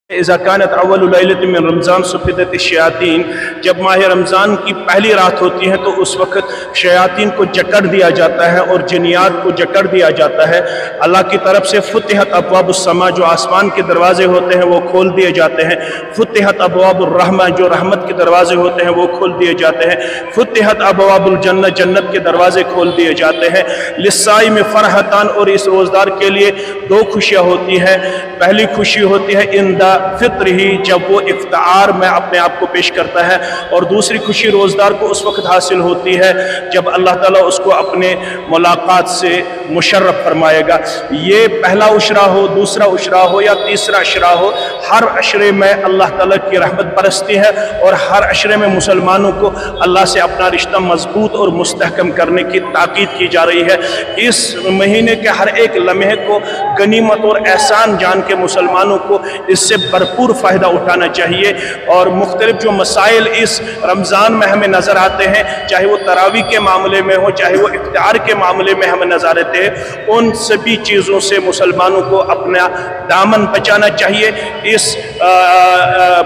इज़ा कानत अव्वलु लैलतिन मिन रमज़ान सुफ़िदत शयातीन, जब माह रमज़ान की पहली रात होती है तो उस वक़्त शयातीन को जकड़ दिया जाता है और जिन्नियात को जकड़ दिया जाता है। अल्लाह की तरफ से फुतिहत अब्वाबुस समा, जो आसमान के दरवाजे होते हैं वो खोल दिए जाते हैं। फुतिहत अब्वाबुर रहमा, जो रहमत के दरवाजे होते हैं वो खोल दिए जाते हैं। फुतिहत अब्वाबुल जन्नत, जन्नत के दरवाजे खोल दिए जाते हैं। लिस्साई में फ़रहतान, और इस रोज़दार के लिए दो खुशियाँ होती हैं। पहली खुशी होती है इंदा फित्र ही, जब वो इफ्तार में अपने आप को पेश करता है, और दूसरी खुशी रोज़दार को उस वक्त हासिल होती है जब अल्लाह ताला उसको अपने मुलाकात से मुशर्रफ फरमाएगा। ये पहला उशरा हो, दूसरा उशरा हो या तीसरा अशरा हो, हर अशरे में अल्लाह ताला की रहमत बरसती है और हर अशरे में मुसलमानों को अल्लाह से अपना रिश्ता मजबूत और मुस्तहकम करने की ताकीद की जा रही है। इस महीने के हर एक लम्हे को गनीमत और एहसान जान के मुसलमानों को इससे भरपूर फ़ायदा उठाना चाहिए। और मुख्तलिफ जो मसाइल इस रमज़ान में हमें नज़र आते हैं, चाहे वो तरावी के मामले में हो, चाहे वो इफ्तार के मामले में हमें नज़र आते हैं, उन सभी चीज़ों से मुसलमानों को अपना दामन बचाना चाहिए। इस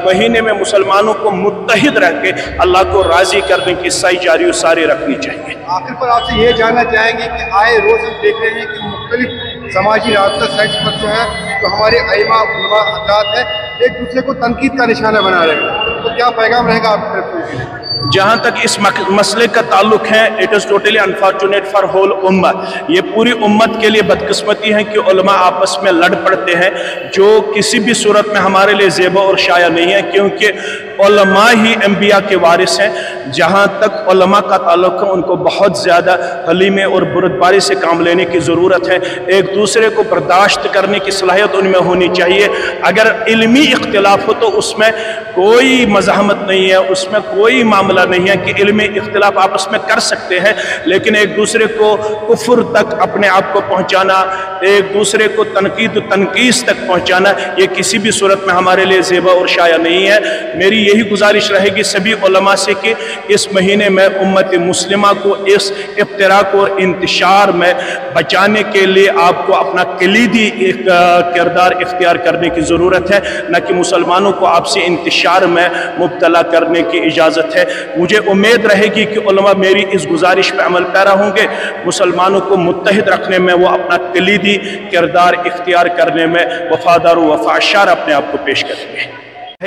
महीने में मुसलमानों को मुत्तहिद रह के अल्लाह को राज़ी करने की सही जारी सारी रखनी चाहिए। आखिर पर आपसे ये जानना चाहेंगे कि आए रोज़ हम देख रहे हैं कि मुख्तलिफ समाजी रास्ता साइट्स पर जो है तो हमारे अइमा उलमा हज़रात है एक दूसरे को तनकीद का निशाना बना रहे हैं, तो क्या पैगाम रहेगा आपकी तरफ से? जहाँ तक इस मसले का ताल्लुक है, it is totally unfortunate for whole उम्मा। ये पूरी उम्मत के लिए बदकिस्मती है कि उलमा आपस में लड़ पड़ते हैं, जो किसी भी सूरत में हमारे लिए ज़ेबा और शाया नहीं है, क्योंकि उलमा ही अंबिया के वारिस हैं। जहाँ तक उलमा का ताल्लुक है, उनको बहुत ज़्यादा हलीमे और बुरदबारी से काम लेने की ज़रूरत है। एक दूसरे को बर्दाश्त करने की सलाहियत उनमें होनी चाहिए। अगर इल्मी इख्तिलाफ हो तो उसमें कोई मज़ाहमत नहीं है, उसमें कोई मामला नहीं है कि इल्मी इख्तिलाफ आपस में कर सकते हैं, लेकिन एक दूसरे को कुफ्र तक अपने आप को पहुँचाना, एक दूसरे को तनकीस तक पहुँचाना, ये किसी भी सूरत में हमारे लिए ज़ेबा और शाया नहीं है। मेरी यही गुजारिश रहेगी सभी उलमा से कि इस महीने में उम्मत मुस्लिमा को इस इफ्तिराक और इंतशार में बचाने के लिए आपको अपना कलीदी किरदार इख्तियार करने की ज़रूरत है, न कि मुसलमानों को आपसी इंतशार में मुब्तला करने की इजाज़त है। मुझे उम्मीद रहेगी कि उलमा मेरी इस गुजारिश पर अमल पैरा होंगे, मुसलमानों को मुत्तहिद रखने में, वो अपना कलीदी किरदार इख्तियार करने में वफादार व वफ़ाशार अपने आप को पेश करेंगे।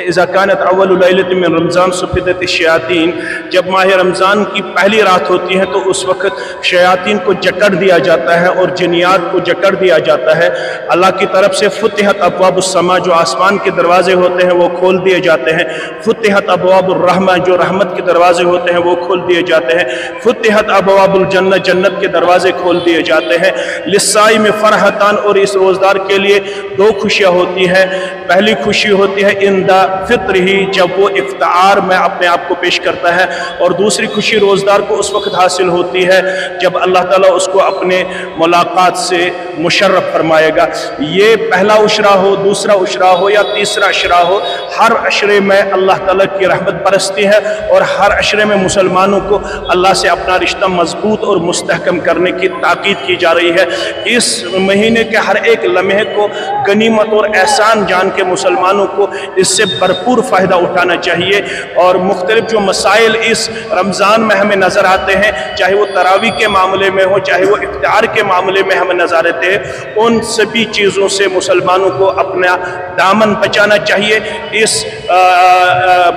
इज़ा कानत अव्वलु लैलतिन मिन रमज़ान सुफ़िदत शयातीन, जब माह रमज़ान की पहली रात होती है तो उस वक़्त शयातीन को जकड़ दिया जाता है और जिन्नियात को जकड़ दिया जाता है। अल्लाह की तरफ से फुतिहत अब्वाबुस समा, जो आसमान के दरवाजे होते हैं वो खोल दिए जाते हैं। फुतिहत अब्वाबुर रहमा, जो रहमत के दरवाजे होते हैं वो खोल दिए जाते हैं। फुतिहत अब्वाबुल जन्नत, जन्नत के दरवाजे खोल दिए जाते हैं। लिस्साई में फ़रहतान, और इस रोज़दार के लिए दो खुशियाँ होती हैं। पहली खुशी होती है इंदा फित्र ही, जब वो इफ्तार में अपने आप को पेश करता है, और दूसरी खुशी रोज़दार को उस वक्त हासिल होती है जब अल्लाह ताला उसको अपने मुलाकात से मुशर्रफ फरमाएगा। ये पहला उशरा हो, दूसरा उशरा हो या तीसरा अशरा हो, हर अशरे में अल्लाह ताला की रहमत बरसती है और हर अशरे में मुसलमानों को अल्लाह से अपना रिश्ता मजबूत और मुस्तहकम करने की ताकीद की जा रही है। इस महीने के हर एक लम्हे को गनीमत और एहसान जान के मुसलमानों को इससे भरपूर फ़ायदा उठाना चाहिए। और मुख्तलिफ जो मसाइल इस रमज़ान में हमें नज़र आते हैं, चाहे वो तरावी के मामले में हो, चाहे वो इफ्तार के मामले में हमें नज़र आते हैं, उन सभी चीज़ों से मुसलमानों को अपना दामन बचाना चाहिए। इस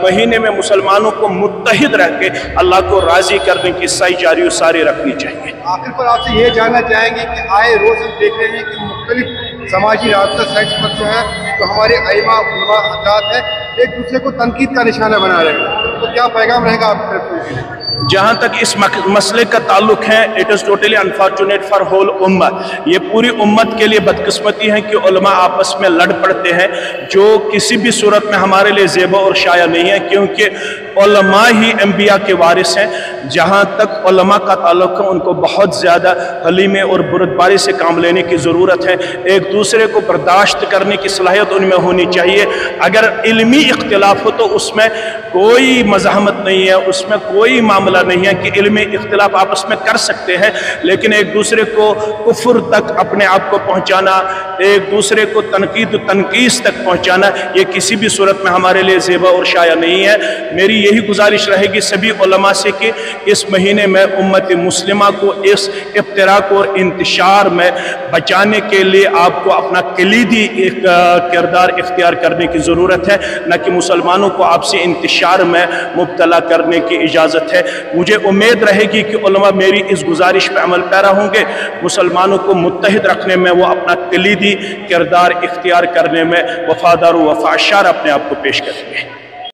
महीने में मुसलमानों को मुत्तहिद रह के अल्लाह को राज़ी करने की सही जारी सारी रखनी चाहिए। आखिर पर आपसे ये जानना चाहेंगे कि आए रोज़ हम देख रहे हैं कि मुख्तलिफ समाजी रास्ता साइट्स पर जो है तो हमारे अइमा उलमा हज़रात है एक दूसरे को तनकीद का निशाना बना रहे हैं, तो क्या पैगाम रहेगा आपकी तरफ से? जहाँ तक इस मसले का ताल्लुक है, it is totally unfortunate for whole उम्मा। ये पूरी उम्मत के लिए बदकिस्मती है कि उलमा आपस में लड़ पड़ते हैं, जो किसी भी सूरत में हमारे लिए ज़ेबा और शाया नहीं है, क्योंकि उलमा ही अंबिया के वारिस हैं। जहाँ तक उलमा का ताल्लुक है उनको बहुत ज़्यादा हलीमे और बुरदबारी से काम लेने की ज़रूरत है। एक दूसरे को बर्दाश्त करने की सलाहियत उनमें होनी चाहिए। अगर इल्मी इख्तिलाफ हो तो उसमें कोई मज़ाहमत नहीं है, उसमें कोई मामला नहीं है कि इल्मी इख्तिलाफ आपस में कर सकते हैं, लेकिन एक दूसरे को कुफ्र तक अपने आप को पहुँचाना, एक दूसरे को तनकीद तनकीस तक पहुँचाना, ये किसी भी सूरत में हमारे लिए ज़ेबा और शाया नहीं है। मेरी यही गुजारिश रहेगी सभी उलमा से कि इस महीने में उम्मत मुस्लिमा को इस इफ्तिराक और इंतशार में बचाने के लिए आपको अपना कलीदी एक किरदार इख्तियार करने की ज़रूरत है, न कि मुसलमानों को आपसी इंतशार में मुब्तला करने की इजाज़त है। मुझे उम्मीद रहेगी कि उलमा मेरी इस गुजारिश पर अमल पैरा होंगे, मुसलमानों को मुत्तहिद रखने में, वो अपना कलीदी किरदार इख्तियार करने में वफादार व वफाशार अपने आप को पेश करेंगे।